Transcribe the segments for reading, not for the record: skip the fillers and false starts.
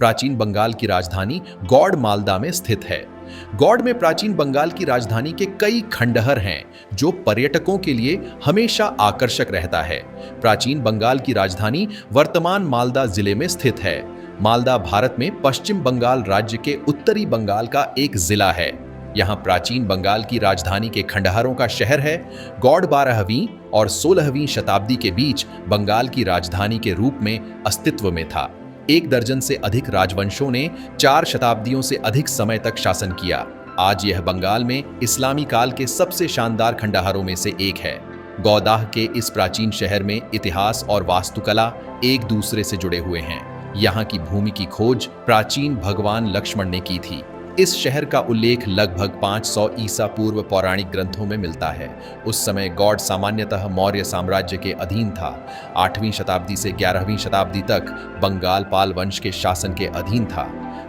प्राचीन बंगाल की राजधानी गौड़ मालदा में स्थित है। गौड़ में प्राचीन बंगाल की राजधानी के कई खंडहर हैं, जो पर्यटकों के लिए हमेशा आकर्षक रहता है। प्राचीन बंगाल की राजधानी वर्तमान मालदा जिले में स्थित है। मालदा भारत में पश्चिम बंगाल राज्य के उत्तरी बंगाल का एक जिला है। यहाँ प्राचीन बंगाल की राजधानी के खंडहरों का शहर है। गौड़ 12वीं और 16वीं शताब्दी के बीच बंगाल की राजधानी के रूप में अस्तित्व में था। 1 दर्जन से अधिक राजवंशों ने 4 शताब्दियों से अधिक समय तक शासन किया। आज यह बंगाल में इस्लामी काल के सबसे शानदार खंडहरों में से एक है। गौदाह के इस प्राचीन शहर में इतिहास और वास्तुकला एक दूसरे से जुड़े हुए हैं। यहाँ की भूमि की खोज प्राचीन भगवान लक्ष्मण ने की थी। इस शहर का उल्लेख लगभग 500 ईसा पूर्व पौराणिक ग्रंथों में मिलता है। उस समय गौड़ सामान्यतः मौर्य साम्राज्य के अधीन था। 8वीं शताब्दी से 11वीं शताब्दी तक बंगाल पाल वंश के शासन के अधीन था।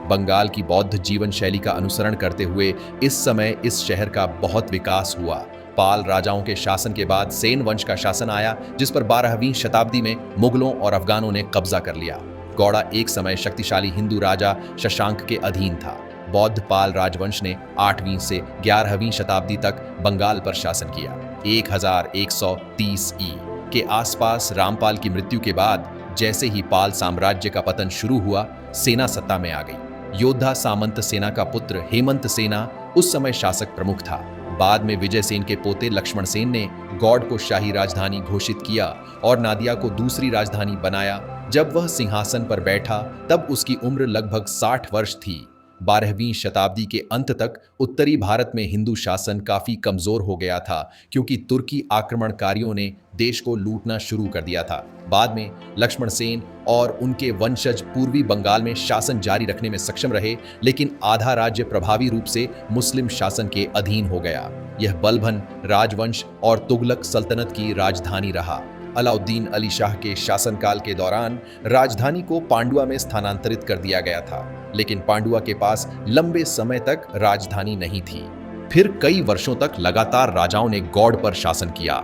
बंगाल की बौद्ध जीवन शैली का अनुसरण करते हुए इस समय इस शहर का बहुत विकास हुआ। पाल राजाओं के शासन के बाद सेन वंश का शासन आया, जिस पर 12वीं शताब्दी में मुगलों और अफगानों ने कब्जा कर लिया। गौड़ा एक समय शक्तिशाली हिंदू राजा शशांक के अधीन था। बौद्ध पाल राजवंश ने 8वीं से 11वीं शताब्दी तक बंगाल पर शासन किया। 1130 ई के आसपास रामपाल की मृत्यु के बाद जैसे ही पाल साम्राज्य का पतन शुरू हुआ, सेना सत्ता में आ गई। योद्धा सामंत सेना का पुत्र हेमंत सेना उस समय शासक प्रमुख था। बाद में विजय सेन के पोते लक्ष्मण सेन ने गौड़ को शाही राजधानी घोषित किया और नादिया को दूसरी राजधानी बनाया। जब वह सिंहासन पर बैठा तब उसकी उम्र लगभग 60 वर्ष थी। 12वीं शताब्दी के अंत तक उत्तरी भारत में हिंदू शासन काफी कमजोर हो गया था, क्योंकि तुर्की आक्रमणकारियों ने देश को लूटना शुरू कर दिया था। बाद में लक्ष्मण सेन और उनके वंशज पूर्वी बंगाल में शासन जारी रखने में सक्षम रहे, लेकिन आधा राज्य प्रभावी रूप से मुस्लिम शासन के अधीन हो गया। यह बलबन राजवंश और तुगलक सल्तनत की राजधानी रहा। अलाउद्दीन अली शाह के शासनकाल के दौरान राजधानी को पांडुआ में स्थानांतरित कर दिया गया था, लेकिन पांडुआ के पास लंबे समय तक राजधानी नहीं थी। फिर कई वर्षों तक लगातार राजाओं ने गौड़ पर शासन किया।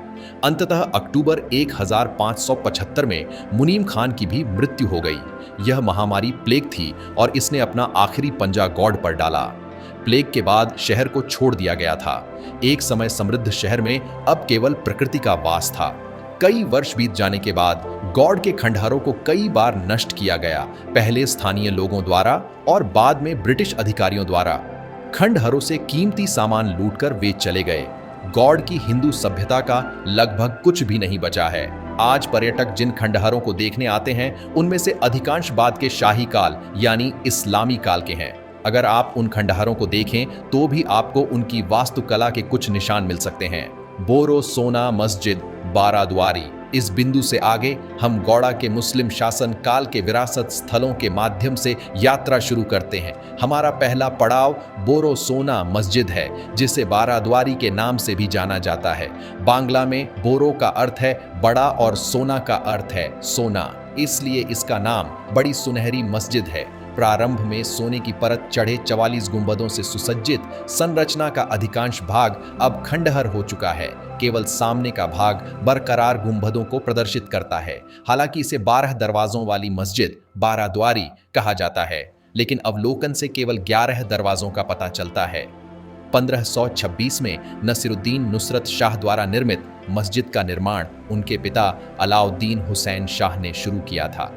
अंततः अक्टूबर 1575 में मुनीम खान की भी मृत्यु हो गई। यह महामारी प्लेग थी और इसने अपना आखिरी पंजा गौड़ पर डाला। प्लेग के बाद शहर को छोड़ दिया गया था। एक समय समृद्ध शहर में अब केवल प्रकृति का वास था। कई वर्ष बीत जाने के बाद गौड़ के खंडहरों को कई बार नष्ट किया गया, पहले स्थानीय लोगों द्वारा और बाद में ब्रिटिश अधिकारियों द्वारा। खंडहरों से कीमती सामान लूटकर वे चले गए। गौड़ की हिंदू सभ्यता का लगभग कुछ भी नहीं बचा है। आज पर्यटक जिन खंडहरों को देखने आते हैं, उनमें से अधिकांश बाद के शाही काल यानी इस्लामी काल के हैं। अगर आप उन खंडहरों को देखें तो भी आपको उनकी वास्तुकला के कुछ निशान मिल सकते हैं। बोरो सोना मस्जिद बाराद्वारी। इस बिंदु से आगे हम गौड़ा के मुस्लिम शासन काल के विरासत स्थलों के माध्यम से यात्रा शुरू करते हैं। हमारा पहला पड़ाव बोरो सोना मस्जिद है, जिसे बाराद्वारी के नाम से भी जाना जाता है। बांग्ला में बोरो का अर्थ है बड़ा और सोना का अर्थ है सोना, इसलिए इसका नाम बड़ी सुनहरी मस्जिद है। प्रारंभ में सोने की परत चढ़े 44 गुंबदों से सुसज्जित संरचना का अधिकांश भाग अब खंडहर हो चुका है। केवल सामने का भाग बरकरार गुंबदों को प्रदर्शित करता है। हालांकि इसे 12 दरवाजों वाली मस्जिद बाराद्वारी कहा जाता है, लेकिन अवलोकन से केवल 11 दरवाजों का पता चलता है। 1526 में नसीरुद्दीन नुसरत शाह द्वारा निर्मित मस्जिद का निर्माण उनके पिता अलाउद्दीन हुसैन शाह ने शुरू किया था।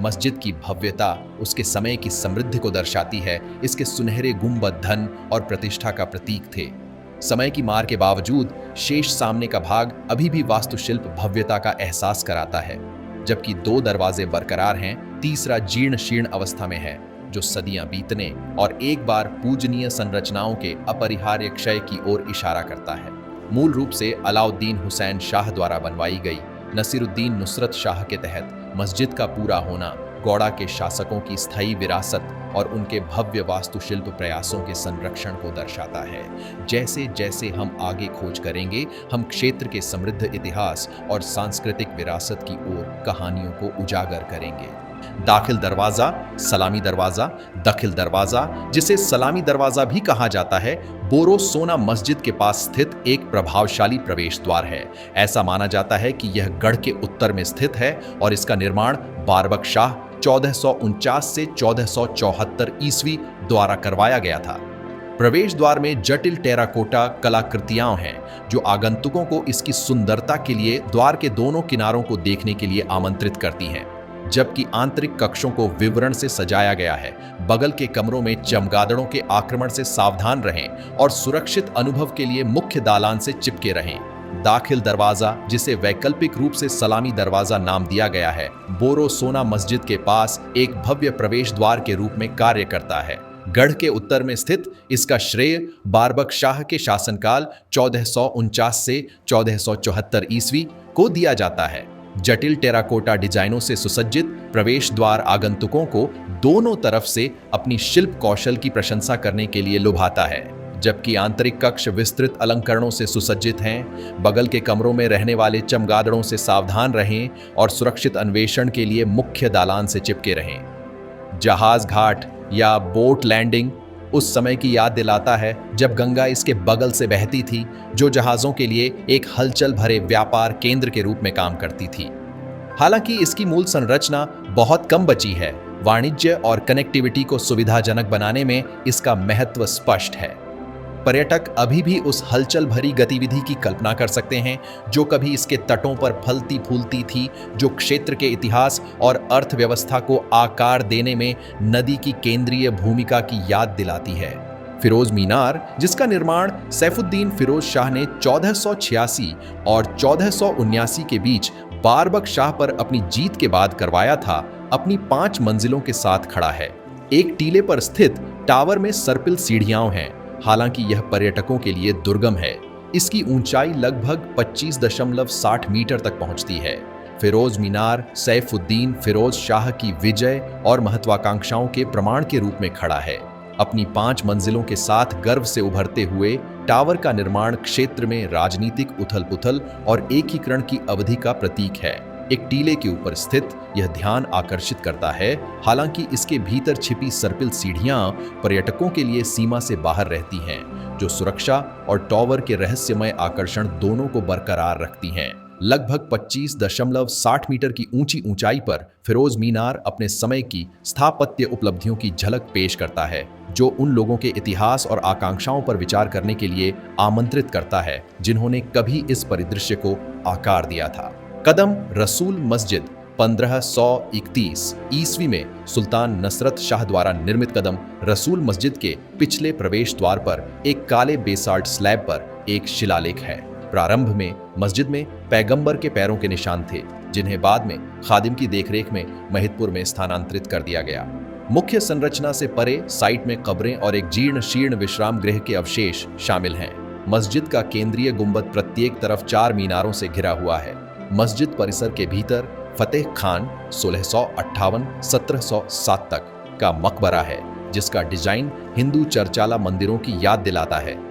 मस्जिद की भव्यता उसके समय की समृद्धि को दर्शाती है। इसके सुनहरे गुंबद धन और प्रतिष्ठा का प्रतीक थे। समय की मार के बावजूद शेष सामने का भाग अभी भी वास्तुशिल्प भव्यता का एहसास कराता है। जबकि 2 दरवाजे बरकरार हैं, तीसरा जीर्ण शीर्ण अवस्था में है, जो सदियां बीतने और एक बार पूजनीय संरचनाओं के अपरिहार्य क्षय की ओर इशारा करता है। मूल रूप से अलाउद्दीन हुसैन शाह द्वारा बनवाई गई नसीरुद्दीन नुसरत शाह के तहत मस्जिद का पूरा होना गौड़ा के शासकों की स्थायी विरासत और उनके भव्य वास्तुशिल्प प्रयासों के संरक्षण को दर्शाता है। जैसे जैसे हम आगे खोज करेंगे, हम क्षेत्र के समृद्ध इतिहास और सांस्कृतिक विरासत की ओर कहानियों को उजागर करेंगे। दाखिल दरवाजा, सलामी दरवाजा, दखिल दरवाजा, जिसे सलामी दरवाजा भी कहा जाता है, बोरो सोना मस्जिद के पास स्थित एक प्रभावशाली प्रवेश द्वार है। ऐसा माना जाता है कि यह गढ़ के उत्तर में स्थित है और इसका निर्माण बारबक शाह 1449 से 1474 ईस्वी द्वारा करवाया गया था। प्रवेश द्वार में जटिल टेराकोटा कलाकृतियां हैं जो आगंतुकों को इसकी सुंदरता के लिए द्वार के दोनों किनारों को देखने के लिए आमंत्रित करती हैं, जबकि आंतरिक कक्षों को विवरण से सजाया गया है। बगल के कमरों में चमगादड़ों के आक्रमण से सावधान रहें और सुरक्षित अनुभव के लिए मुख्य दालान से चिपके रहें। दाखिल दरवाजा, जिसे वैकल्पिक रूप से सलामी दरवाजा नाम दिया गया है, बोरो सोना मस्जिद के पास एक भव्य प्रवेश द्वार के रूप में कार्य करता है। गढ़ के उत्तर में स्थित इसका श्रेय बारबक शाह के शासनकाल 1449 से 1474 ईस्वी को दिया जाता है। जटिल टेराकोटा डिजाइनों से सुसज्जित प्रवेश द्वार आगंतुकों को दोनों तरफ से अपनी शिल्प कौशल की प्रशंसा करने के लिए लुभाता है, जबकि आंतरिक कक्ष विस्तृत अलंकरणों से सुसज्जित हैं। बगल के कमरों में रहने वाले चमगादड़ों से सावधान रहें और सुरक्षित अन्वेषण के लिए मुख्य दालान से चिपके रहें। जहाज घाट या बोट लैंडिंग उस समय की याद दिलाता है जब गंगा इसके बगल से बहती थी, जो जहाजों के लिए एक हलचल भरे व्यापार केंद्र के रूप में काम करती थी। हालांकि इसकी मूल संरचना बहुत कम बची है, वाणिज्य और कनेक्टिविटी को सुविधाजनक बनाने में इसका महत्व स्पष्ट है। पर्यटक अभी भी उस हलचल भरी गतिविधि की कल्पना कर सकते हैं जो कभी इसके तटों पर फलती फूलती थी, जो क्षेत्र के इतिहास और अर्थव्यवस्था को आकार देने में नदी की केंद्रीय भूमिका की याद दिलाती है। फिरोज मीनार, जिसका निर्माण सैफुद्दीन फिरोज शाह ने 1486 और 1479 के बीच बारबक शाह पर अपनी जीत के बाद करवाया था, अपनी 5 मंजिलों के साथ खड़ा है। एक टीले पर स्थित टावर में सर्पिल सीढ़ियां हैं, हालांकि यह पर्यटकों के लिए दुर्गम है। इसकी ऊंचाई लगभग 25.60 मीटर तक पहुंचती है। फिरोज मीनार सैफुद्दीन फिरोज शाह की विजय और महत्वाकांक्षाओं के प्रमाण के रूप में खड़ा है। अपनी 5 मंजिलों के साथ गर्व से उभरते हुए टावर का निर्माण क्षेत्र में राजनीतिक उथल-पुथल और एकीकरण की अवधि का प्रतीक है। एक टीले के ऊपर स्थित यह ध्यान आकर्षित करता है, हालांकि इसके भीतर छिपी सर्पिल सीढ़ियां पर्यटकों के लिए सीमा से बाहर रहती हैं, जो सुरक्षा और टावर के रहस्यमय आकर्षण दोनों को बरकरार रखती हैं। लगभग 25.60 मीटर की ऊंची ऊंचाई पर फिरोज मीनार अपने समय की स्थापत्य उपलब्धियों की झलक पेश करता है, जो उन लोगों के इतिहास और आकांक्षाओं पर विचार करने के लिए आमंत्रित करता है जिन्होंने कभी इस परिदृश्य को आकार दिया था। कदम रसूल मस्जिद 1531 ईस्वी में सुल्तान नसरत शाह द्वारा निर्मित कदम रसूल मस्जिद के पिछले प्रवेश द्वार पर एक काले बेसाल्ट स्लैब पर एक शिलालेख है। प्रारंभ में मस्जिद में पैगंबर के पैरों के निशान थे, जिन्हें बाद में खादिम की देखरेख में महिदपुर में स्थानांतरित कर दिया गया। मुख्य संरचना से परे साइट में कब्रें और एक जीर्ण शीर्ण विश्राम गृह के अवशेष शामिल हैं। मस्जिद का केंद्रीय गुंबद प्रत्येक तरफ 4 मीनारों से घिरा हुआ है। मस्जिद परिसर के भीतर फतेह खान 1658-1707 तक का मकबरा है, जिसका डिजाइन हिंदू चर्चाला मंदिरों की याद दिलाता है।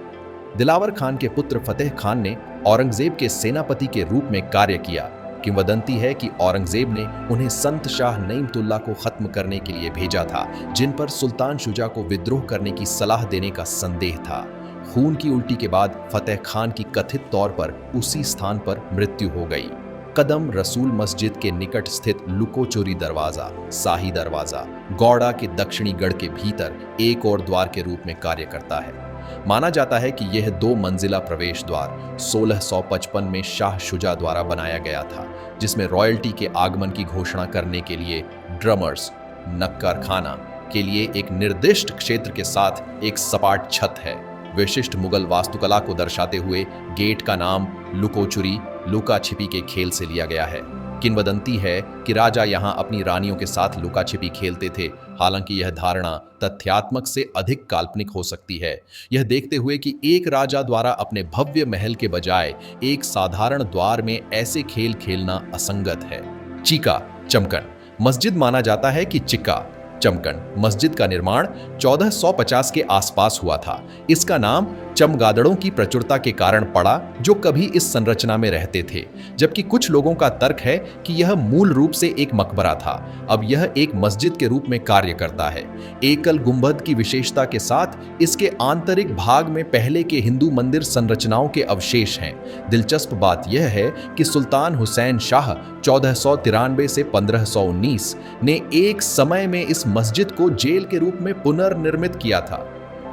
दिलावर खान के पुत्र फतेह खान ने औरंगजेब के सेनापति के रूप में कार्य किया। किंवदंती है कि औरंगजेब ने उन्हें संत शाह नईमतुल्ला को खत्म करने के लिए भेजा था, जिन पर सुल्तान शुजा को विद्रोह करने की सलाह देने का संदेह था। खून की उल्टी के बाद फतेह खान की कथित तौर पर उसी स्थान पर मृत्यु हो गई। कदम रसूल मस्जिद के निकट स्थित लुकोचोरी दरवाजा, शाही दरवाजा, गौड़ा के दक्षिणी गढ़ के भीतर एक और द्वार के रूप में कार्य करता है। माना जाता है कि यह 2 मंजिला प्रवेश द्वार 1655 में शाह शुजा द्वारा बनाया गया था, जिसमें रॉयल्टी के आगमन की घोषणा करने के लिए ड्रमर्स नक्कर खाना के लिए एक निर्दिष्ट क्षेत्र के साथ एक सपाट छत है। विशिष्ट मुगल वास्तुकला को दर्शाते हुए गेट का नाम लुकोचुरी, लुका छिपी के खेल से लिया गया है। किंवदंती है कि राजा यहां अपनी रानियों के साथ लुका छिपी खेलते थे। हालांकि यह धारणा तथ्यात्मक से अधिक काल्पनिक हो सकती है, यह देखते हुए कि एक राजा द्वारा अपने भव्य महल के बजाय एक साधारण द्वार में ऐसे खेल खेलना असंगत है। चिका चमकन मस्जिद माना जाता है कि चिका चमकन मस्जिद का निर्माण 1450 के आसपास हुआ था। इसका नाम चमगादड़ों की प्रचुरता के कारण पड़ा जो कभी इस संरचना में रहते थे, जबकि कुछ लोगों का तर्क है कि यह मूल रूप से एक मकबरा था। अब यह एक मस्जिद के रूप में कार्य करता है। एकल गुंबद की विशेषता के साथ इसके आंतरिक भाग में पहले के हिंदू मंदिर संरचनाओं के अवशेष हैं। दिलचस्प बात यह है कि सुल्तान हुसैन शाह 1493 से 1519 ने एक समय में इस मस्जिद को जेल के रूप में पुनर्निर्मित किया था।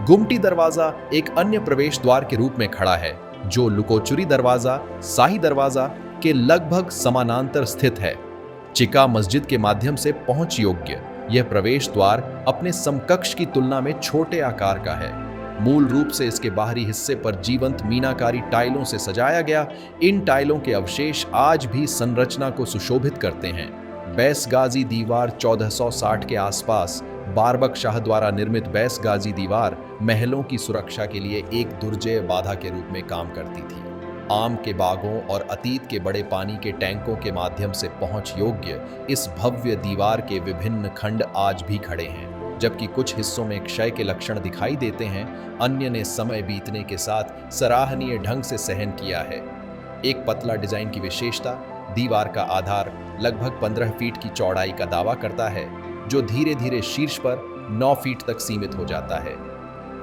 गुमटी दरवाजा एक अन्य प्रवेश द्वार के रूप में खड़ा है, जो लुकोचुरी दरवाजा, शाही दरवाजा के लगभग समानांतर स्थित है। चिका मस्जिद के माध्यम से पहुंच योग्य यह प्रवेश द्वार अपने समकक्ष की तुलना में छोटे आकार का है। मूल रूप से इसके बाहरी हिस्से पर जीवंत मीनाकारी टाइलों से सजाया गया इन टाइलों के अवशेष आज भी संरचना को सुशोभित करते हैं। बैसगाजी दीवार 1460 के आसपास बारबक शाह द्वारा निर्मित बैसगाजी दीवार महलों की सुरक्षा के लिए एक दुर्जय बाधा के रूप में काम करती थी। आम के बागों और अतीत के बड़े पानी के टैंकों के माध्यम से पहुंच योग्य इस भव्य दीवार के विभिन्न खंड आज भी खड़े हैं। जबकि कुछ हिस्सों में क्षय के लक्षण दिखाई देते हैं, अन्य ने समय बीतने के साथ सराहनीय ढंग से सहन किया है। एक पतला डिजाइन की विशेषता दीवार का आधार लगभग 15 फीट की चौड़ाई का दावा करता है, जो धीरे धीरे शीर्ष पर 9 फीट तक सीमित हो जाता है।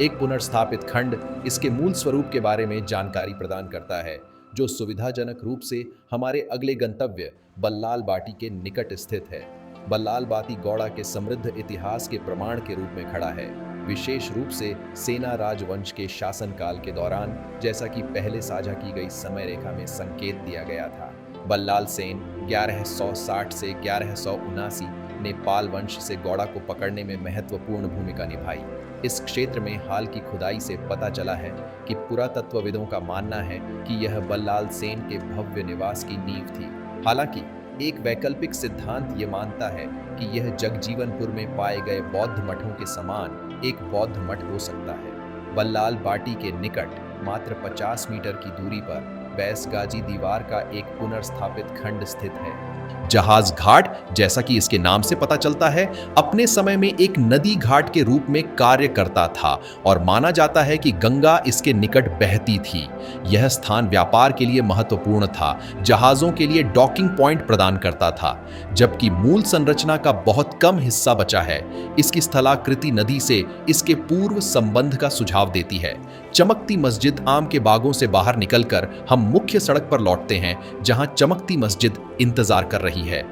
एक पुनर्स्थापित खंड इसके मूल स्वरूप के बारे में जानकारी प्रदान करता है, जो सुविधाजनक रूप से हमारे अगले गंतव्य बल्लाल बाटी के निकट स्थित है। बल्लाल बाटी गौड़ा के समृद्ध इतिहास के प्रमाण के रूप में खड़ा है, विशेष रूप से सेना राजवंश के शासनकाल के दौरान, जैसा कि पहले साझा की गई समय रेखा में संकेत दिया गया था। बल्लाल सेन 1160 से 1179 ने पाल वंश से गौड़ा को पकड़ने में महत्वपूर्ण भूमिका निभाई। इस क्षेत्र में हाल की खुदाई से पता चला है कि पुरातत्वविदों का मानना है कि यह बल्लाल सेन के भव्य निवास की नींव थी। हालांकि एक वैकल्पिक सिद्धांत ये मानता है कि यह जगजीवनपुर में पाए गए बौद्ध मठों के समान एक बौद्ध मठ हो सकता है। बल्लाल बाटी के निकट मात्र 50 मीटर की दूरी पर बैसगाजी दीवार का एक पुनर्स्थापित खंड स्थित है। जहाज घाट, जैसा कि इसके नाम से पता चलता है, अपने समय में एक नदी घाट के रूप में कार्य करता था और माना जाता है कि गंगा इसके निकट बहती थी। यह स्थान व्यापार के लिए महत्वपूर्ण था, जहाजों के लिए डॉकिंग पॉइंट प्रदान करता था। जबकि मूल संरचना का बहुत कम हिस्सा बचा है। इसकी स्थलाकृति नदी से इसके पूर्व संबंध का सुझाव देती है। चमकती मस्जिद आम के बागों से बाहर निकलकर हम मुख्य सड़क पर लौटते हैं, जहां चमकती मस्जिद इंतजार कर रही है।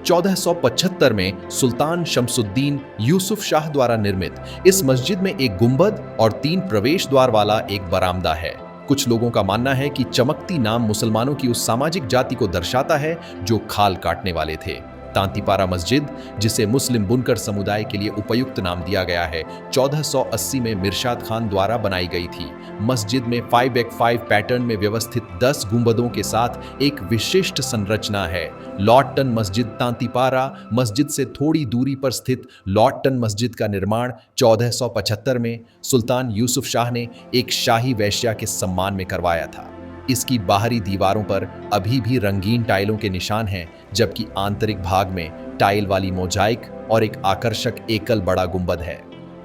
1475 में सुल्तान शमसुद्दीन यूसुफ शाह द्वारा निर्मित इस मस्जिद में एक गुंबद और 3 प्रवेश द्वार वाला एक बरामदा है। कुछ लोगों का मानना है कि चमकती नाम मुसलमानों की उस सामाजिक जाति को दर्शाता है जो खाल काटने वाले थे। तांतीपारा मस्जिद, जिसे मुस्लिम बुनकर समुदाय के लिए उपयुक्त नाम दिया गया है, 1480 में मिर्शाद खान द्वारा बनाई गई थी। मस्जिद में 5x5 पैटर्न में व्यवस्थित 10 गुंबदों के साथ एक विशिष्ट संरचना है। लॉर्डटन मस्जिद तांतीपारा मस्जिद से थोड़ी दूरी पर स्थित लॉर्डटन मस्जिद का निर्माण 1475 में सुल्तान यूसुफ शाह ने एक शाही वेश्या के सम्मान में करवाया था। इसकी बाहरी दीवारों पर अभी भी रंगीन टाइलों के निशान हैं, जबकि आंतरिक भाग में टाइल वाली मोजाइक और एक आकर्षक एकल बड़ा गुंबद है।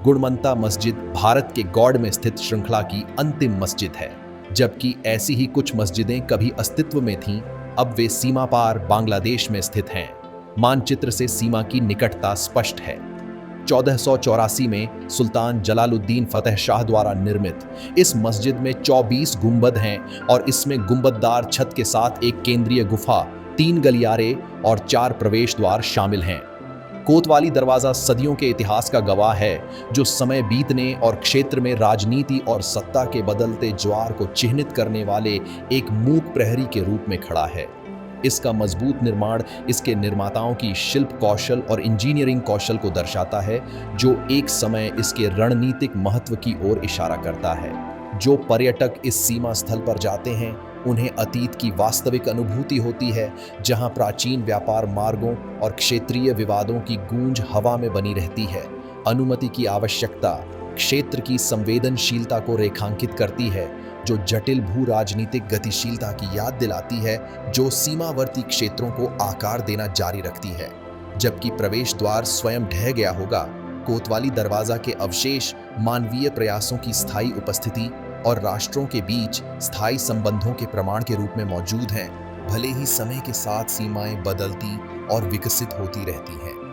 गुणमंता मस्जिद भारत के गौड़ में स्थित श्रृंखला की अंतिम मस्जिद है। जबकि ऐसी ही कुछ मस्जिदें कभी अस्तित्व में थीं, अब वे सीमा पार बांग्लादेश में स्थित हैं। मानचित्र से सीमा की निकटता स्पष्ट है। 1484 में सुल्तान जलालुद्दीन फतेह शाह द्वारा निर्मित इस मस्जिद में 24 गुंबद हैं और इसमें गुंबददार छत के साथ एक केंद्रीय गुफा, 3 गलियारे और 4 प्रवेश द्वार शामिल हैं। कोतवाली दरवाजा सदियों के इतिहास का गवाह है, जो समय बीतने और क्षेत्र में राजनीति और सत्ता के बदलते ज्वार को चिह्नित करने वाले एक मूक प्रहरी के रूप में खड़ा है। इसका मजबूत निर्माण इसके निर्माताओं की शिल्प कौशल और इंजीनियरिंग कौशल को दर्शाता है, जो एक समय इसके रणनीतिक महत्व की ओर इशारा करता है। जो पर्यटक इस सीमा स्थल पर जाते हैं, उन्हें अतीत की वास्तविक अनुभूति होती है, जहां प्राचीन व्यापार मार्गों और क्षेत्रीय विवादों की गूंज हवा में बनी रहती है। अनुमति की आवश्यकता क्षेत्र की संवेदनशीलता को रेखांकित करती है, जो जटिल भू राजनीतिक गतिशीलता की याद दिलाती है, जो सीमावर्ती क्षेत्रों को आकार देना जारी रखती है। जबकि प्रवेश द्वार स्वयं ढह गया होगा, कोतवाली दरवाजा के अवशेष मानवीय प्रयासों की स्थायी उपस्थिति और राष्ट्रों के बीच स्थायी संबंधों के प्रमाण के रूप में मौजूद हैं, भले ही समय के साथ सीमाएं बदलती और विकसित होती रहती हैं।